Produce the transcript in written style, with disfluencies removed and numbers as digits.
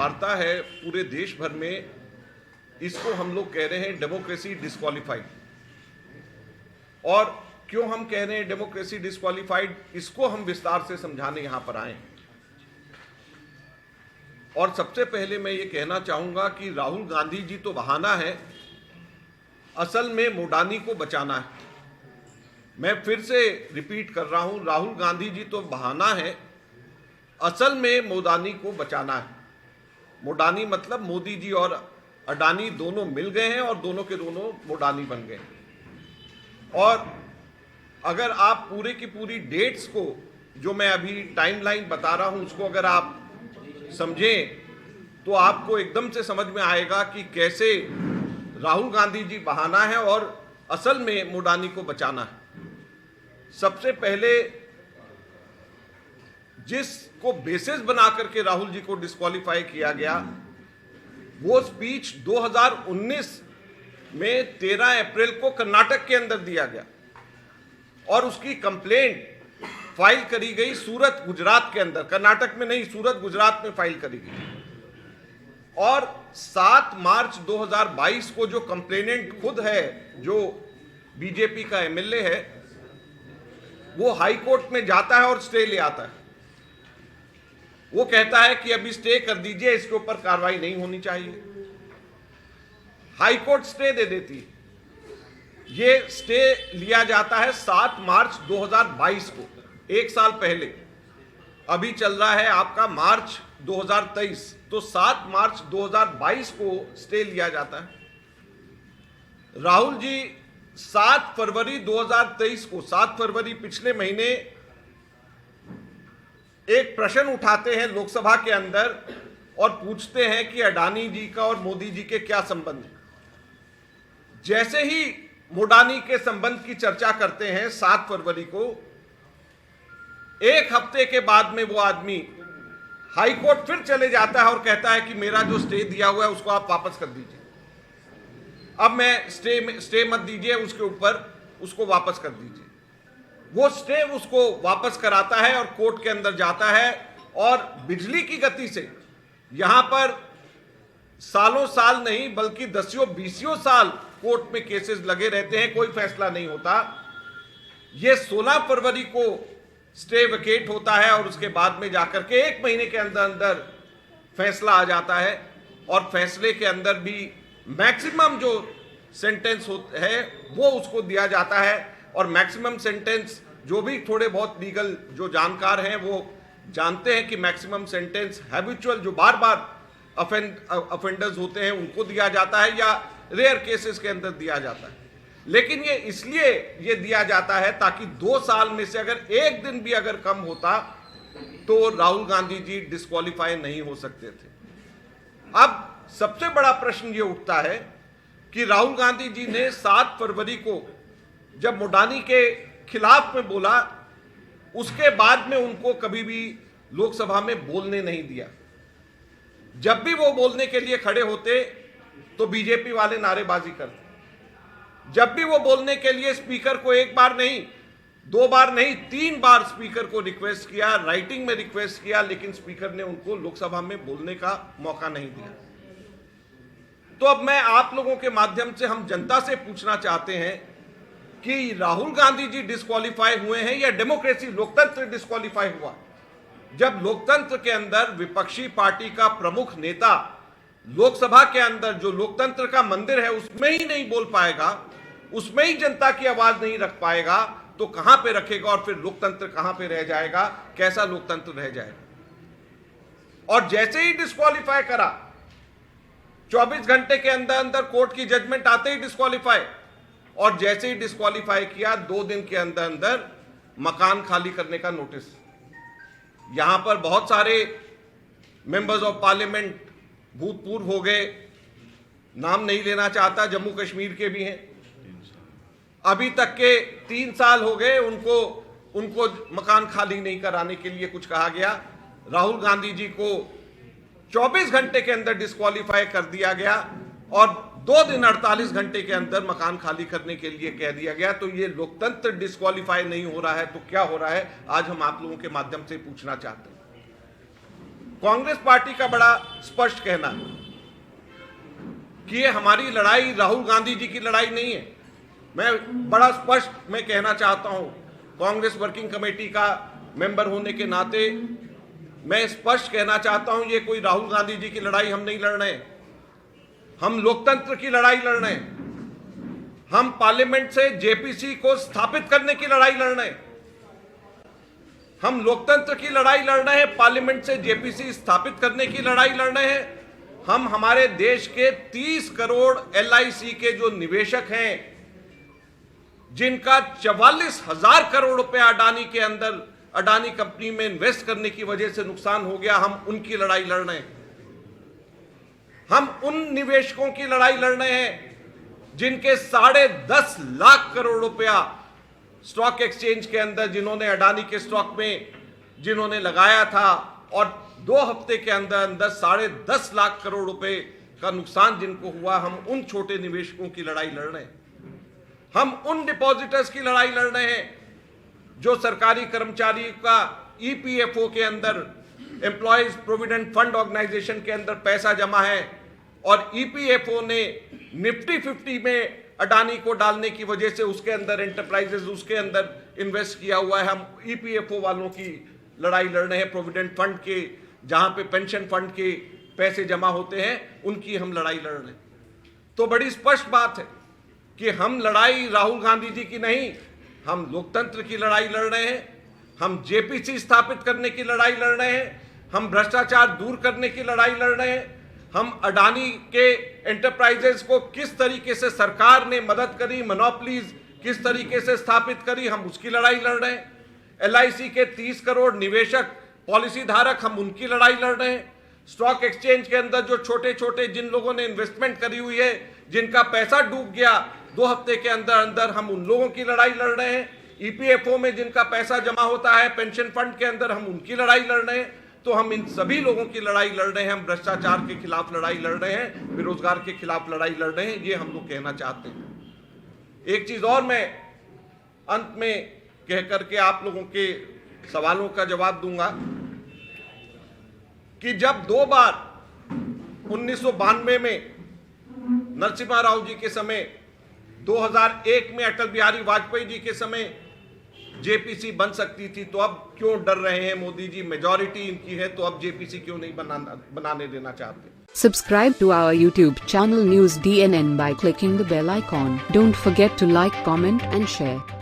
वार्ता है पूरे देश भर में, इसको हम लोग कह रहे हैं डेमोक्रेसी डिस्क्वालिफाइड। और क्यों हम कह रहे हैं डेमोक्रेसी डिस्क्वालिफाइड, इसको हम विस्तार से समझाने यहां पर आए। और सबसे पहले मैं ये कहना चाहूंगा कि राहुल गांधी जी तो बहाना है, असल में मोडानी को बचाना है। मैं फिर से रिपीट कर रहा हूं, राहुल गांधी जी तो बहाना है, असल में मोडानी को बचाना है। मोडानी मतलब मोदी जी और अडानी दोनों मिल गए हैं और दोनों के दोनों मोडानी बन गए। और अगर आप पूरे की पूरी डेट्स को, जो मैं अभी टाइमलाइन बता रहा हूं, उसको अगर आप समझें तो आपको एकदम से समझ में आएगा कि कैसे राहुल गांधी जी बहाना है और असल में मोडानी को बचाना है। सबसे पहले जिसको बेसिस बना करके राहुल जी को डिस्क्वालीफाई किया गया, वो स्पीच 2019 में 13 अप्रैल को कर्नाटक के अंदर दिया गया और उसकी कंप्लेंट फाइल करी गई सूरत गुजरात के अंदर, कर्नाटक में नहीं, सूरत गुजरात में फाइल करी गई। और 7 मार्च 2022 को जो कंप्लेनेंट खुद है, जो बीजेपी का एमएलए है, वो हाई कोर्ट में जाता है और स्टे ले आता है। वो कहता है कि अभी स्टे कर दीजिए, इसके ऊपर कार्रवाई नहीं होनी चाहिए। हाई कोर्ट स्टे दे देती है। ये स्टे लिया जाता है 7 मार्च 2022 को, एक साल पहले। अभी चल रहा है आपका मार्च 2023, तो 7 मार्च 2022 को स्टे लिया जाता है। राहुल जी 7 फरवरी 2023 को, 7 फरवरी पिछले महीने, एक प्रश्न उठाते हैं लोकसभा के अंदर और पूछते हैं कि अडानी जी का और मोदी जी के क्या संबंध है। जैसे ही मोडानी के संबंध की चर्चा करते हैं 7 फरवरी को, एक हफ्ते के बाद में वो आदमी हाई कोर्ट फिर चले जाता है और कहता है कि मेरा जो स्टे दिया हुआ है उसको आप वापस कर दीजिए। अब मैं स्टे मत दीजिए, उसके ऊपर उसको वापस कर दीजिए। वो स्टे उसको वापस कराता है और कोर्ट के अंदर जाता है और बिजली की गति से, यहां पर सालों साल नहीं बल्कि 10-20 साल कोर्ट में केसेस लगे रहते हैं, कोई फैसला नहीं होता। ये 16 फरवरी को स्टे वेकेट होता है और उसके बाद में जाकर के 1 महीने के अंदर अंदर फैसला आ जाता है। और फैसले के अंदर भी मैक्सिमम जो सेंटेंस है वो उसको दिया जाता है। और मैक्सिमम सेंटेंस, जो भी थोड़े बहुत लीगल जो जानकार हैं वो जानते हैं कि मैक्सिमम सेंटेंस हैबिचुअल, जो बार बार अफेंडर्स होते हैं, उनको दिया जाता है या रेयर केसेस के अंदर दिया जाता है। लेकिन ये इसलिए ये दिया जाता है ताकि 2 साल में से अगर एक दिन भी अगर कम होता तो राहुल गांधी जी डिस्क्वालीफाई नहीं हो सकते थे। अब सबसे बड़ा प्रश्न ये उठता है कि राहुल गांधी जी ने 7 फरवरी को जब मोडानी के खिलाफ में बोला, उसके बाद में उनको कभी भी लोकसभा में बोलने नहीं दिया। जब भी वो बोलने के लिए खड़े होते तो बीजेपी वाले नारेबाजी करते। जब भी वो बोलने के लिए स्पीकर को 1 बार नहीं, 2 बार नहीं, 3 बार स्पीकर को रिक्वेस्ट किया, राइटिंग में रिक्वेस्ट किया, लेकिन स्पीकर ने उनको लोकसभा में बोलने का मौका नहीं दिया। तो अब मैं आप लोगों के माध्यम से हम जनता से पूछना चाहते हैं कि राहुल गांधी जी डिस्क्वालीफाई हुए हैं या डेमोक्रेसी, लोकतंत्र डिस्क्वालीफाई हुआ? जब लोकतंत्र के अंदर विपक्षी पार्टी का प्रमुख नेता लोकसभा के अंदर, जो लोकतंत्र का मंदिर है, उसमें ही नहीं बोल पाएगा, उसमें ही जनता की आवाज नहीं रख पाएगा, तो कहां पे रखेगा? और फिर लोकतंत्र कहां पे रह जाएगा? कैसा लोकतंत्र रह जाएगा? और जैसे ही डिस्क्वालीफाई करा, 24 घंटे के अंदर अंदर कोर्ट की जजमेंट आते ही डिस्क्वालीफाई, और जैसे ही डिस्क्वालीफाई किया 2 दिन के अंदर अंदर मकान खाली करने का नोटिस। यहां पर बहुत सारे मेंबर्स ऑफ पार्लियामेंट भूतपूर्व हो गए, नाम नहीं लेना चाहता, जम्मू कश्मीर के भी हैं, अभी तक के 3 साल हो गए, उनको मकान खाली नहीं कराने के लिए कुछ कहा गया। राहुल गांधी जी को 24 घंटे के अंदर डिस्क्वालीफाई कर दिया गया और 2 दिन 48 घंटे के अंदर मकान खाली करने के लिए कह दिया गया। तो ये लोकतंत्र डिस्क्वालीफाई नहीं हो रहा है तो क्या हो रहा है, आज हम आप लोगों के माध्यम से पूछना चाहते हैं। कांग्रेस पार्टी का बड़ा स्पष्ट कहना है कि ये हमारी लड़ाई राहुल गांधी जी की लड़ाई नहीं है। मैं बड़ा स्पष्ट मैं कहना चाहता हूं, कांग्रेस वर्किंग कमेटी का मेंबर होने के नाते मैं स्पष्ट कहना चाहता हूं, ये कोई राहुल गांधी जी की लड़ाई हम नहीं लड़ रहे हैं। हम लोकतंत्र की लड़ाई लड़ रहे हैं। हम पार्लियामेंट से जेपीसी को स्थापित करने की लड़ाई लड़ रहे हैं। हम लोकतंत्र की लड़ाई लड़ रहे हैं, पार्लियामेंट से जेपीसी स्थापित करने की लड़ाई लड़ रहे हैं। हम हमारे देश के 30 करोड़ एलआईसी के जो निवेशक हैं, जिनका 44,000 करोड़ रुपया अडानी के अंदर अडानी कंपनी में इन्वेस्ट करने की वजह से नुकसान हो गया, हम उनकी लड़ाई लड़ रहे हैं। हम उन निवेशकों की लड़ाई लड़ रहे हैं जिनके 10.5 लाख करोड़ रुपया स्टॉक एक्सचेंज के अंदर, जिन्होंने अडानी के स्टॉक में जिन्होंने लगाया था, और 2 हफ्ते के अंदर अंदर 10.5 लाख करोड़ रुपए का नुकसान जिनको हुआ, हम उन छोटे निवेशकों की लड़ाई लड़ रहे हैं। हम उन डिपॉजिटर्स की लड़ाई लड़ रहे हैं जो सरकारी कर्मचारी का ईपीएफओ के अंदर, एम्प्लॉयज प्रोविडेंट फंड ऑर्गेनाइजेशन के अंदर पैसा जमा है, और ईपीएफओ ने निफ्टी 50 में अडानी को डालने की वजह से उसके अंदर एंटरप्राइजेस उसके अंदर इन्वेस्ट किया हुआ है। हम ईपीएफओ वालों की लड़ाई लड़ रहे हैं, प्रोविडेंट फंड के, जहां पे पेंशन फंड के पैसे जमा होते हैं, उनकी हम लड़ाई लड़ रहे हैं। तो बड़ी स्पष्ट बात है कि हम लड़ाई राहुल गांधी जी की नहीं, हम लोकतंत्र की लड़ाई लड़ रहे हैं। हम जेपीसी स्थापित करने की लड़ाई लड़ रहे हैं। हम भ्रष्टाचार दूर करने की लड़ाई लड़ रहे हैं। हम अडानी के एंटरप्राइजेस को किस तरीके से सरकार ने मदद करी, मोनोपोलीज किस तरीके से स्थापित करी, हम उसकी लड़ाई लड़ रहे हैं। एलआईसी के 30 करोड़ निवेशक पॉलिसी धारक, हम उनकी लड़ाई लड़ रहे हैं। स्टॉक एक्सचेंज के अंदर जो छोटे छोटे जिन लोगों ने इन्वेस्टमेंट करी हुई है, जिनका पैसा डूब गया 2 हफ्ते के अंदर अंदर, हम उन लोगों की लड़ाई लड़ रहे हैं। ईपीएफओ में जिनका पैसा जमा होता है पेंशन फंड के अंदर, हम उनकी लड़ाई लड़ रहे हैं। तो हम इन सभी लोगों की लड़ाई लड़ रहे हैं। हम भ्रष्टाचार के खिलाफ लड़ाई लड़ रहे हैं, बेरोजगार के खिलाफ लड़ाई लड़ रहे हैं, ये हम लोग कहना चाहते हैं। एक चीज और मैं अंत में कह करके आप लोगों के सवालों का जवाब दूंगा कि जब 2 बार 1992 में नरसिम्हा राव जी के समय, 2001 में अटल बिहारी वाजपेयी जी के समय जेपीसी बन सकती थी, तो अब क्यों डर रहे हैं मोदी जी? मेजॉरिटी इनकी है, तो अब जेपीसी क्यों नहीं बनाने देना चाहते? Subscribe to our YouTube channel News DNN by clicking the bell icon. Don't forget to like, comment and share.